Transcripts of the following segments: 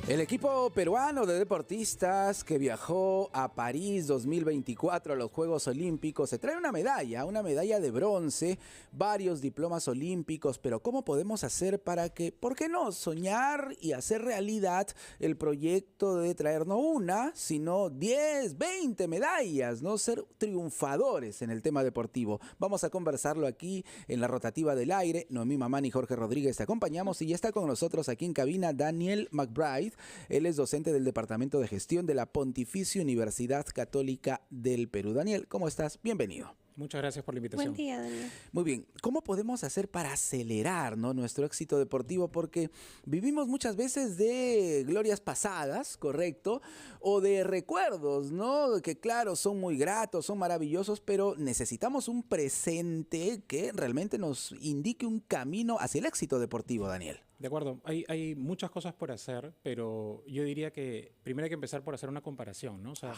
El equipo peruano de deportistas que viajó a París 2024 a los Juegos Olímpicos se trae una medalla de bronce, varios diplomas olímpicos, pero ¿cómo podemos hacer para que, por qué no, soñar y hacer realidad el proyecto de traer no una, sino 10, 20 medallas, ¿no? Ser triunfadores en el tema deportivo. Vamos a conversarlo aquí en la rotativa del aire. Noemí Mamán y Jorge Rodríguez te acompañamos y ya está con nosotros aquí en cabina Daniel McBride. Él es docente del Departamento de Gestión de la Pontificia Universidad Católica del Perú. Daniel, ¿cómo estás? Bienvenido. Muchas gracias por la invitación. Buen día, Daniel. Muy bien, ¿cómo podemos hacer para acelerar, ¿no, nuestro éxito deportivo? Porque vivimos muchas veces de glorias pasadas, ¿correcto? O de recuerdos, ¿no? Que claro, son muy gratos, son maravillosos, pero necesitamos un presente que realmente nos indique un camino hacia el éxito deportivo, Daniel. De acuerdo, hay muchas cosas por hacer, pero yo diría que primero hay que empezar por hacer una comparación, ¿no? O sea,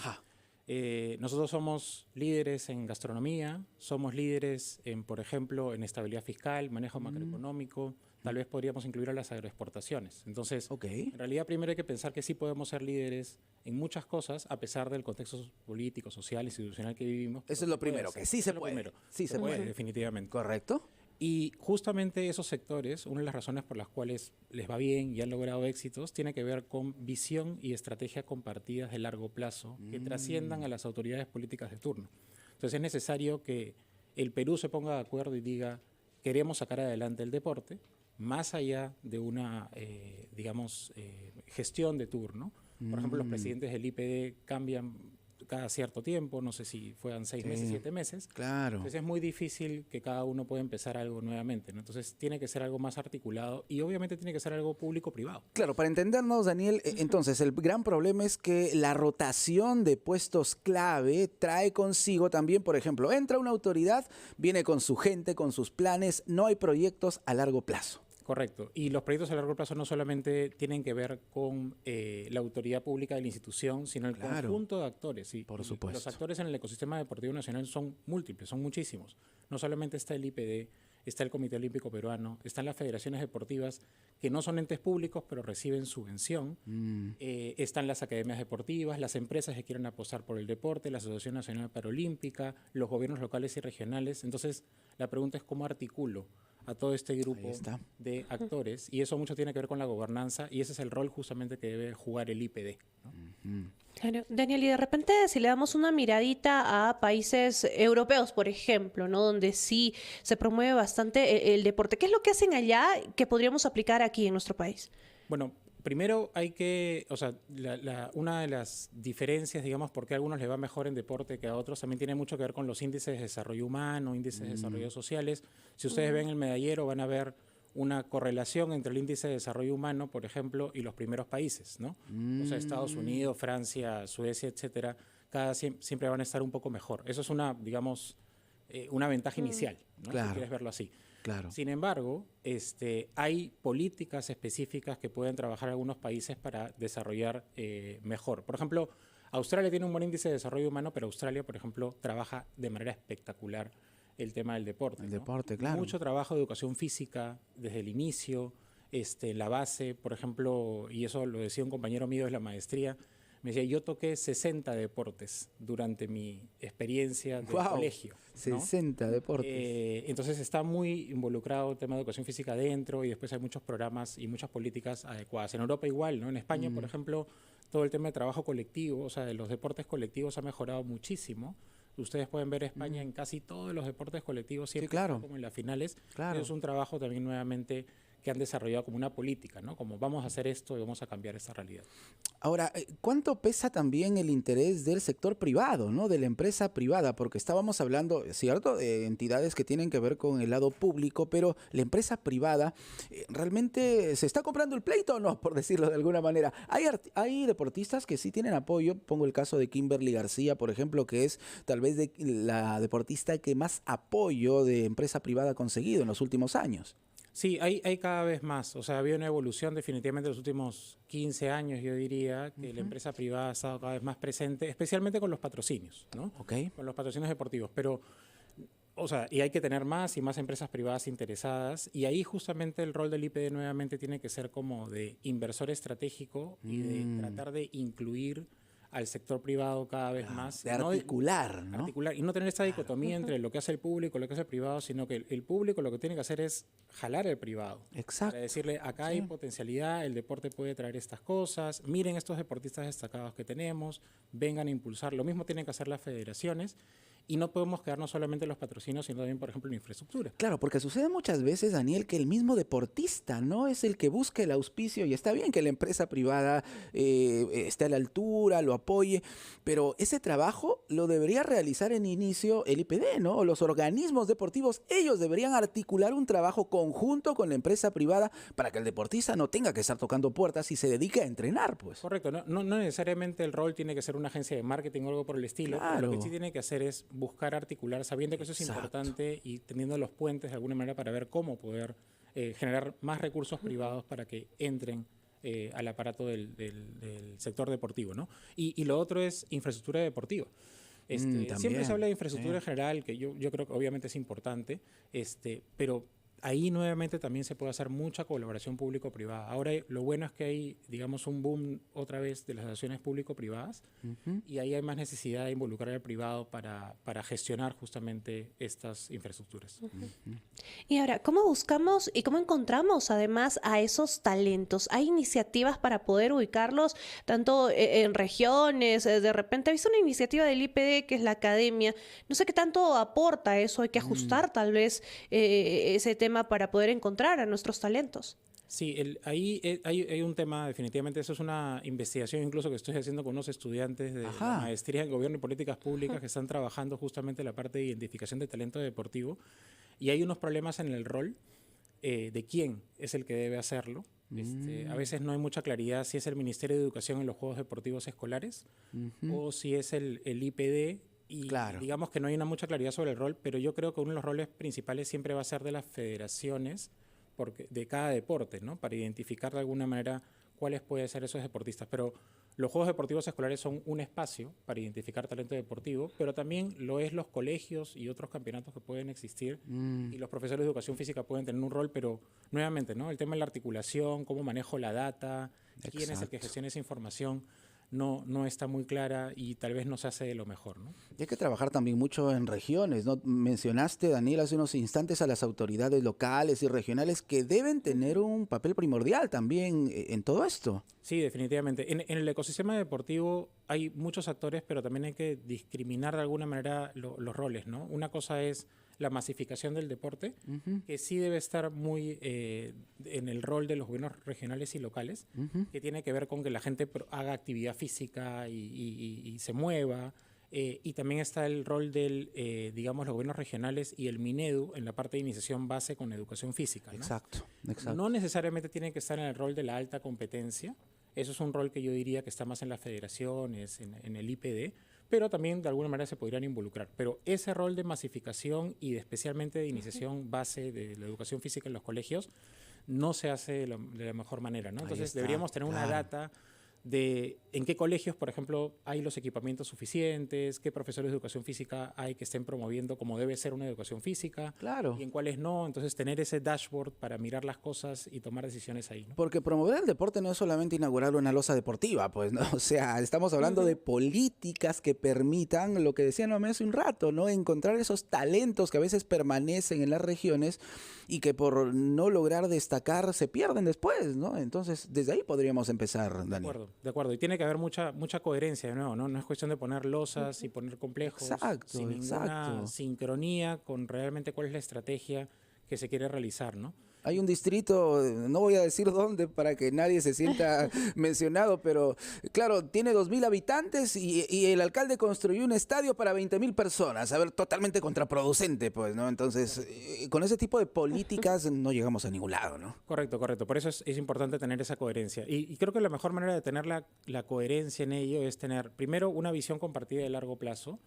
nosotros somos líderes en gastronomía, somos líderes en, por ejemplo, en estabilidad fiscal, manejo macroeconómico, tal vez podríamos incluir a las agroexportaciones. Entonces, en realidad primero hay que pensar que sí podemos ser líderes en muchas cosas, a pesar del contexto político, social, institucional que vivimos. Eso es lo primero, que sí se puede. Sí se puede, definitivamente. ¿Correcto? Y justamente esos sectores, una de las razones por las cuales les va bien y han logrado éxitos, tiene que ver con visión y estrategia compartidas de largo plazo que trasciendan a las autoridades políticas de turno. Entonces es necesario que el Perú se ponga de acuerdo y diga, queremos sacar adelante el deporte, más allá de una, gestión de turno. Por ejemplo, los presidentes del IPD cambian cada cierto tiempo, no sé si fueran 6 meses, 7 meses. Claro. Entonces es muy difícil que cada uno pueda empezar algo nuevamente, ¿no? Entonces tiene que ser algo más articulado y obviamente tiene que ser algo público-privado. Claro, para entendernos, Daniel, entonces el gran problema es que la rotación de puestos clave trae consigo también, por ejemplo, entra una autoridad, viene con su gente, con sus planes, no hay proyectos a largo plazo. Correcto. Y los proyectos a largo plazo no solamente tienen que ver con la autoridad pública de la institución, sino el conjunto de actores. ¿Sí? Por supuesto. Los actores en el ecosistema deportivo nacional son múltiples, son muchísimos. No solamente está el IPD, está el Comité Olímpico Peruano, están las federaciones deportivas que no son entes públicos, pero reciben subvención. Están las academias deportivas, las empresas que quieren apostar por el deporte, la Asociación Nacional Paralímpica, los gobiernos locales y regionales. Entonces, la pregunta es cómo articulo a todo este grupo de actores, y eso mucho tiene que ver con la gobernanza, y ese es el rol justamente que debe jugar el IPD, ¿no? Claro. Daniel, y de repente si le damos una miradita a países europeos, por ejemplo, ¿no? Donde sí se promueve bastante el deporte, ¿qué es lo que hacen allá que podríamos aplicar aquí en nuestro país? Bueno, primero hay que, una de las diferencias, digamos, por qué a algunos les va mejor en deporte que a otros, también tiene mucho que ver con los índices de desarrollo humano, índices de desarrollo sociales. Si ustedes ven el medallero, van a ver una correlación entre el índice de desarrollo humano, por ejemplo, y los primeros países, ¿no? O sea, Estados Unidos, Francia, Suecia, etcétera, siempre van a estar un poco mejor. Eso es una, digamos, una ventaja inicial, ¿no? Si quieres verlo así. Claro. Sin embargo, hay políticas específicas que pueden trabajar algunos países para desarrollar mejor. Por ejemplo, Australia tiene un buen índice de desarrollo humano, pero Australia, por ejemplo, trabaja de manera espectacular el tema del deporte. El deporte, claro. Mucho trabajo de educación física desde el inicio, la base, por ejemplo, y eso lo decía un compañero mío de la maestría, me decía, yo toqué 60 deportes durante mi experiencia de colegio, ¿no? 60 deportes. Entonces está muy involucrado el tema de educación física adentro y después hay muchos programas y muchas políticas adecuadas. En Europa igual, ¿no? En España, por ejemplo, todo el tema de trabajo colectivo, o sea, de los deportes colectivos ha mejorado muchísimo. Ustedes pueden ver España en casi todos los deportes colectivos, siempre como en las finales. Claro. Es un trabajo también nuevamente que han desarrollado como una política, ¿no? Como vamos a hacer esto y vamos a cambiar esta realidad. Ahora, ¿cuánto pesa también el interés del sector privado, ¿no? De la empresa privada? Porque estábamos hablando, ¿cierto?, de entidades que tienen que ver con el lado público, pero la empresa privada, ¿realmente se está comprando el pleito o no, por decirlo de alguna manera? Hay deportistas que sí tienen apoyo. Pongo el caso de Kimberly García, por ejemplo, que es tal vez la deportista que más apoyo de empresa privada ha conseguido en los últimos años. Sí, hay cada vez más. O sea, ha habido una evolución definitivamente en los últimos 15 años, yo diría, que la empresa privada ha estado cada vez más presente, especialmente con los patrocinios, ¿no? Con los patrocinios deportivos. Pero O sea, y hay que tener más y más empresas privadas interesadas, y ahí justamente el rol del IPD nuevamente tiene que ser como de inversor estratégico y de tratar de incluir al sector privado cada vez más. De articular, ¿no? Articular, y no tener esta dicotomía entre lo que hace el público y lo que hace el privado, sino que el público lo que tiene que hacer es jalar al privado. Exacto. Para decirle, acá hay potencialidad, el deporte puede traer estas cosas, miren estos deportistas destacados que tenemos, vengan a impulsar. Lo mismo tienen que hacer las federaciones. Y no podemos quedarnos solamente en los patrocinios, sino también, por ejemplo, en la infraestructura. Claro, porque sucede muchas veces, Daniel, que el mismo deportista no es el que busca el auspicio, y está bien que la empresa privada esté a la altura, lo apoye, pero ese trabajo lo debería realizar en inicio el IPD, ¿no? O los organismos deportivos, ellos deberían articular un trabajo conjunto con la empresa privada para que el deportista no tenga que estar tocando puertas y se dedique a entrenar, pues. Correcto, no necesariamente el rol tiene que ser una agencia de marketing o algo por el estilo. Claro. Lo que sí tiene que hacer es buscar articular, sabiendo que eso es importante y teniendo los puentes de alguna manera para ver cómo poder generar más recursos privados para que entren al aparato del sector deportivo, ¿no? Y lo otro es infraestructura deportiva. Siempre se habla de infraestructura general, que yo creo que obviamente es importante, pero ahí nuevamente también se puede hacer mucha colaboración público-privada. Ahora lo bueno es que hay, digamos, un boom otra vez de las relaciones público-privadas y ahí hay más necesidad de involucrar al privado para gestionar justamente estas infraestructuras. Y ahora, ¿cómo buscamos y cómo encontramos además a esos talentos? ¿Hay iniciativas para poder ubicarlos tanto en regiones? De repente, he visto una iniciativa del IPD que es la academia. No sé qué tanto aporta eso. Hay que ajustar tal vez ese tema para poder encontrar a nuestros talentos. Sí, ahí hay un tema, definitivamente, eso es una investigación incluso que estoy haciendo con unos estudiantes de la maestría en Gobierno y Políticas Públicas que están trabajando justamente la parte de identificación de talento deportivo, y hay unos problemas en el rol de quién es el que debe hacerlo. A veces no hay mucha claridad si es el Ministerio de Educación en los Juegos Deportivos Escolares o si es el IPD. Y digamos que no hay mucha claridad sobre el rol, pero yo creo que uno de los roles principales siempre va a ser de las federaciones de cada deporte, ¿no? Para identificar de alguna manera cuáles pueden ser esos deportistas. Pero los Juegos Deportivos Escolares son un espacio para identificar talento deportivo, pero también lo es los colegios y otros campeonatos que pueden existir, y los profesores de educación física pueden tener un rol, pero nuevamente, ¿no? El tema de la articulación, cómo manejo la data, quién es el que gestiona esa información, no está muy clara y tal vez no se hace de lo mejor, ¿no? Y hay que trabajar también mucho en regiones, ¿no? Mencionaste, Daniel, hace unos instantes a las autoridades locales y regionales que deben tener un papel primordial también en todo esto. Sí, definitivamente. En el ecosistema deportivo hay muchos actores, pero también hay que discriminar de alguna manera los roles, ¿no? Una cosa es la masificación del deporte, que sí debe estar muy en el rol de los gobiernos regionales y locales, que tiene que ver con que la gente haga actividad física y se mueva. Y también está el rol del, digamos, los gobiernos regionales y el Minedu en la parte de iniciación base con educación física, ¿no? Exacto. No necesariamente tiene que estar en el rol de la alta competencia. Eso es un rol que yo diría que está más en las federaciones, en el IPD, pero también de alguna manera se podrían involucrar. Pero ese rol de masificación y especialmente de iniciación base de la educación física en los colegios no se hace de la mejor manera, ¿no? Entonces deberíamos tener una data de en qué colegios, por ejemplo, hay los equipamientos suficientes, qué profesores de educación física hay que estén promoviendo como debe ser una educación física, y en cuáles no. Entonces, tener ese dashboard para mirar las cosas y tomar decisiones ahí, ¿no? Porque promover el deporte no es solamente inaugurar una losa deportiva, pues, ¿no? O sea, estamos hablando de políticas que permitan, lo que decía Noemí hace un rato, ¿no? Encontrar esos talentos que a veces permanecen en las regiones y que por no lograr destacar se pierden después, ¿no? Entonces, desde ahí podríamos empezar, Daniel. De acuerdo. Y tiene que haber mucha coherencia, de nuevo, ¿no? No es cuestión de poner losas y poner complejos sin ninguna sincronía con realmente cuál es la estrategia que se quiere realizar, ¿no? Hay un distrito, no voy a decir dónde para que nadie se sienta mencionado, pero claro, tiene 2,000 habitantes y el alcalde construyó un estadio para 20,000 personas. A ver, totalmente contraproducente, pues, ¿no? Entonces, con ese tipo de políticas no llegamos a ningún lado, ¿no? Correcto. Por eso es importante tener esa coherencia. Y creo que la mejor manera de tener la coherencia en ello es tener, primero, una visión compartida de largo plazo,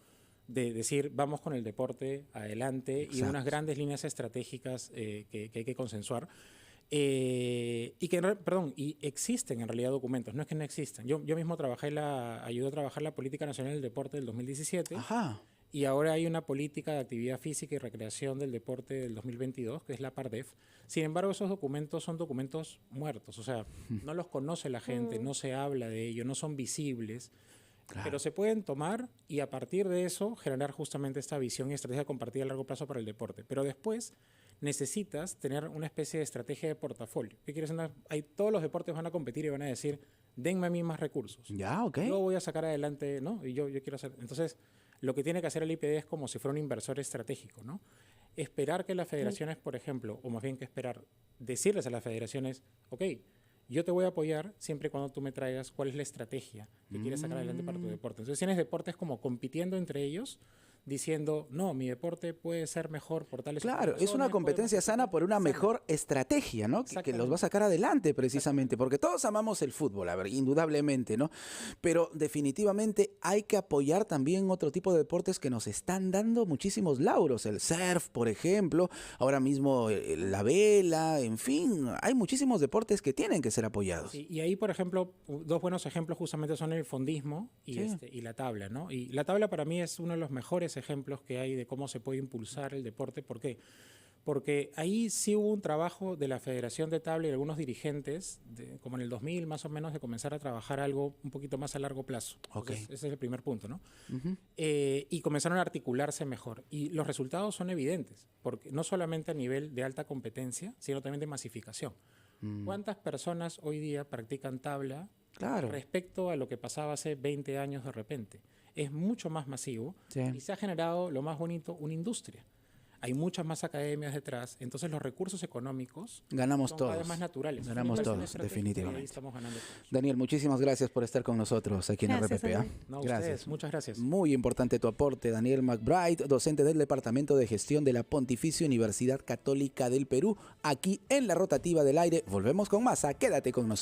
de decir, vamos con el deporte adelante. Exacto. Y unas grandes líneas estratégicas que hay que consensuar. Y existen en realidad documentos, no es que no existan. Yo mismo ayudé a trabajar la Política Nacional del Deporte del 2017. Y ahora hay una política de actividad física y recreación del deporte del 2022, que es la PARDEF. Sin embargo, esos documentos son documentos muertos, o sea, no los conoce la gente, no se habla de ellos, no son visibles, pero se pueden tomar y a partir de eso generar justamente esta visión y estrategia compartida a largo plazo para el deporte. Pero después necesitas tener una especie de estrategia de portafolio. ¿Qué quieres decir? Todos los deportes van a competir y van a decir, denme a mí más recursos. Ya, ok. Yo voy a sacar adelante, ¿no? Y yo quiero hacer... Entonces, lo que tiene que hacer el IPD es como si fuera un inversor estratégico, ¿no? Esperar que las federaciones, por ejemplo, o más bien que esperar, decirles a las federaciones, ok, yo te voy a apoyar siempre y cuando tú me traigas cuál es la estrategia que quieres sacar adelante para tu deporte. Entonces tienes deportes como compitiendo entre ellos, diciendo, no, mi deporte puede ser mejor por tales Claro, es una razones, competencia podemos- sana por una sana. mejor estrategia, ¿no? Que los Exactamente. va a sacar adelante precisamente, porque todos amamos el fútbol, a ver, indudablemente, ¿no? Pero definitivamente hay que apoyar también otro tipo de deportes que nos están dando muchísimos lauros, el surf, por ejemplo, ahora mismo la vela, en fin, hay muchísimos deportes que tienen que ser apoyados. Sí, y ahí, por ejemplo, dos buenos ejemplos justamente son el fondismo y, Sí. y la tabla, ¿no? Y la tabla para mí es uno de los mejores ejemplos que hay de cómo se puede impulsar el deporte. ¿Por qué? Porque ahí sí hubo un trabajo de la Federación de Tabla y de algunos dirigentes, como en el 2000 más o menos, de comenzar a trabajar algo un poquito más a largo plazo. Ok. Entonces, ese es el primer punto, ¿no? Y comenzaron a articularse mejor. Y los resultados son evidentes, porque no solamente a nivel de alta competencia, sino también de masificación. ¿Cuántas personas hoy día practican tabla Claro. respecto a lo que pasaba hace 20 años de repente? Es mucho más masivo Sí. y se ha generado, lo más bonito, una industria. Hay muchas más academias detrás, entonces los recursos económicos Ganamos son cada vez todos. más naturales. Ganamos Una inversión todos, estratégica y definitivamente. ahí estamos ganando todos. Daniel, muchísimas gracias por estar con nosotros aquí en Gracias, RPP. ¿ah? Daniel. No, Gracias. ustedes, muchas gracias. Muy importante tu aporte, Daniel McBride, docente del Departamento de Gestión de la Pontificia Universidad Católica del Perú, aquí en la Rotativa del Aire. Volvemos con más. Quédate con nosotros.